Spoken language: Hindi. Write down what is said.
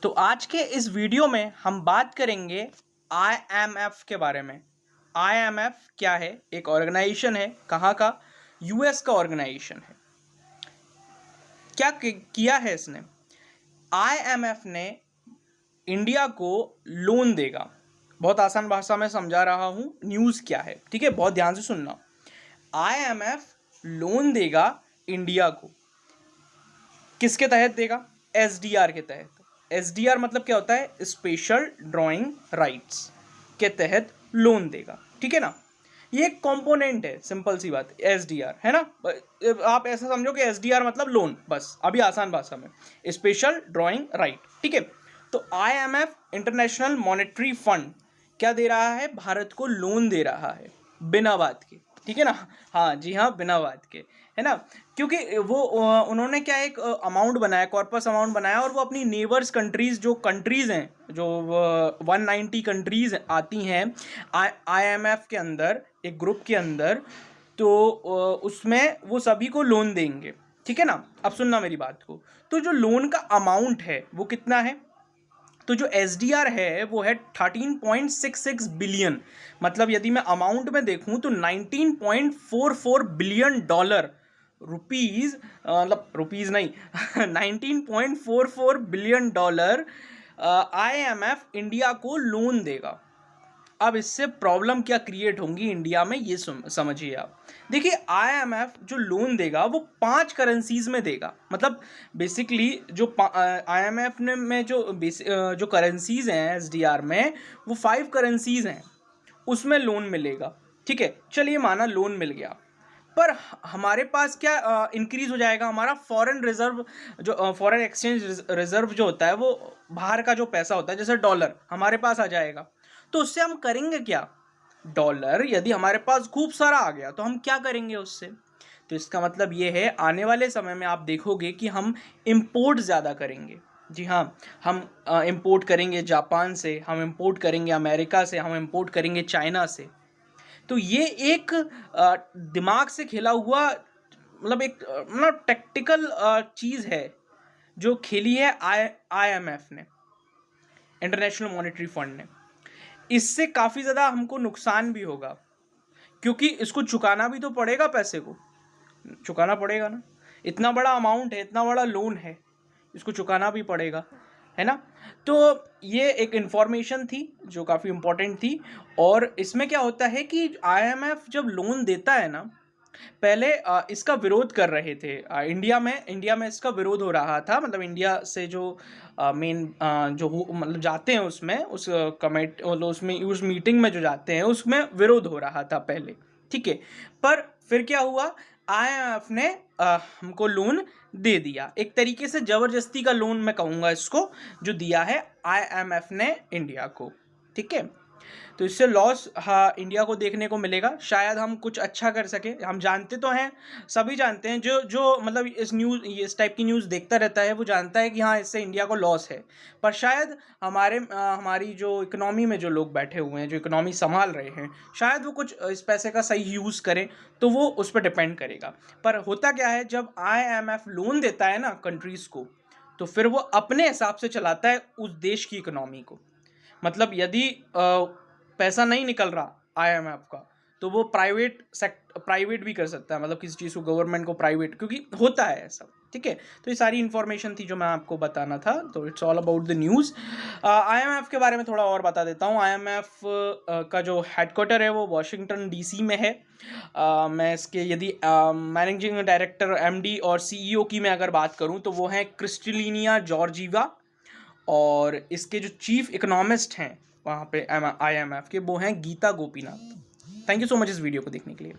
तो आज के इस वीडियो में हम बात करेंगे आईएमएफ के बारे में। आईएमएफ क्या है? एक ऑर्गेनाइजेशन है। कहाँ का? यूएस का ऑर्गेनाइजेशन है। क्या किया है इसने? आईएमएफ ने इंडिया को लोन देगा। बहुत आसान भाषा में समझा रहा हूँ। न्यूज़ क्या है, ठीक है? बहुत ध्यान से सुनना। आईएमएफ लोन देगा इंडिया को। किसके तहत देगा? एसडीआर के तहत। एसडीआर मतलब क्या होता है? स्पेशल ड्राइंग राइट्स के तहत लोन देगा, ठीक है ना? ये एक कंपोनेंट है, सिंपल सी बात। एसडीआर है ना, आप ऐसा समझो कि एसडीआर मतलब लोन, बस अभी आसान भाषा में स्पेशल ड्राइंग राइट, ठीक है? तो आईएमएफ इंटरनेशनल मॉनेटरी फंड क्या दे रहा है? भारत को लोन दे रहा है बिना बात के, ठीक है ना? हाँ जी हाँ, बिना बात के, है ना? क्योंकि वो उन्होंने क्या एक अमाउंट बनाया, कॉर्पस अमाउंट बनाया, और वो अपनी नेबर्स कंट्रीज़, जो कंट्रीज़ हैं, जो 190 कंट्रीज़ आती हैं आईएमएफ के अंदर, एक ग्रुप के अंदर, तो उसमें वो सभी को लोन देंगे, ठीक है ना? अब सुनना मेरी बात को। तो जो लोन का अमाउंट है वो कितना है? तो जो एसडीआर है वो है 13.66 बिलियन। मतलब यदि मैं अमाउंट में देखूं तो 19.44 बिलियन डॉलर, रुपीज़, मतलब रुपीज़ नहीं 19.44 बिलियन डॉलर आईएमएफ इंडिया को लोन देगा। अब इससे प्रॉब्लम क्या क्रिएट होंगी इंडिया में, ये समझिए आप। देखिए, आईएमएफ जो लोन देगा वो 5 करेंसीज में देगा। मतलब बेसिकली जो आईएमएफ ने में जो करेंसीज हैं एसडीआर में, वो 5 करेंसीज हैं, उसमें लोन मिलेगा, ठीक है? चलिए माना लोन मिल गया, पर हमारे पास क्या इंक्रीज हो जाएगा? हमारा फॉरेन रिजर्व, जो फॉरेन एक्सचेंज रिजर्व जो होता है, वो बाहर का जो पैसा होता है, जैसे डॉलर, हमारे पास आ जाएगा। तो उससे हम करेंगे क्या? डॉलर यदि हमारे पास खूब सारा आ गया तो हम क्या करेंगे उससे? तो इसका मतलब ये है, आने वाले समय में आप देखोगे कि हम इंपोर्ट ज़्यादा करेंगे। जी हाँ, हम इंपोर्ट करेंगे जापान से, हम इंपोर्ट करेंगे अमेरिका से, हम इंपोर्ट करेंगे चाइना से। तो ये एक दिमाग से खेला हुआ, मतलब एक मतलब टैक्टिकल चीज़ है जो खेली है आईएमएफ ने, इंटरनेशनल मॉनेटरी फंड ने। इससे काफ़ी ज़्यादा हमको नुकसान भी होगा, क्योंकि इसको चुकाना भी तो पड़ेगा, पैसे को चुकाना पड़ेगा ना। इतना बड़ा अमाउंट है, इतना बड़ा लोन है, इसको चुकाना भी पड़ेगा, है ना? तो ये एक इन्फॉर्मेशन थी जो काफ़ी इम्पोर्टेंट थी। और इसमें क्या होता है कि आईएमएफ जब लोन देता है ना, पहले इसका विरोध कर रहे थे इंडिया में इसका विरोध हो रहा था। मतलब इंडिया से जो मेन जो मतलब जाते हैं उसमें, उस कमेटी, मतलब उसमें उस मीटिंग में जो जाते हैं उसमें विरोध हो रहा था पहले, ठीक है? पर फिर क्या हुआ? आईएमएफ ने हमको लोन दे दिया, एक तरीके से जबरदस्ती का लोन मैं कहूँगा इसको, जो दिया है आईएमएफ ने इंडिया को, ठीक है? तो इससे लॉस, हाँ, इंडिया को देखने को मिलेगा। शायद हम कुछ अच्छा कर सके। हम जानते तो हैं, सभी जानते हैं, जो जो मतलब इस टाइप की न्यूज़ देखता रहता है वो जानता है कि हाँ, इससे इंडिया को लॉस है। पर शायद हमारी जो इकोनॉमी में जो लोग बैठे हुए हैं, जो इकोनॉमी संभाल रहे हैं, शायद वो कुछ इस पैसे का सही यूज़ करें, तो वो उस पर डिपेंड करेगा। पर होता क्या है, जब आईएमएफ लोन देता है ना कंट्रीज़ को, तो फिर वो अपने हिसाब से चलाता है उस देश की इकोनॉमी को। मतलब यदि पैसा नहीं निकल रहा आईएमएफ का, तो वो प्राइवेट भी कर सकता है, मतलब किसी चीज़ को, गवर्नमेंट को प्राइवेट, क्योंकि होता है ऐसा, ठीक है? तो ये सारी इन्फॉर्मेशन थी जो मैं आपको बताना था। तो it's all about the news. IMF के बारे में थोड़ा और बता देता हूँ। आईएमएफ का जो हेडक्वार्टर है वो वॉशिंगटन डीसी में है। मैं इसके यदि मैनेजिंग डायरेक्टर, एमडी और सीईओ की मैं अगर बात करूँ तो वो हैं क्रिस्टलिनिया जॉर्जीवा, और इसके जो चीफ इकोनॉमिस्ट हैं वहाँ पे आईएमएफ के, वो हैं Gita Gopinath. Thank you so much इस वीडियो को देखने के लिए।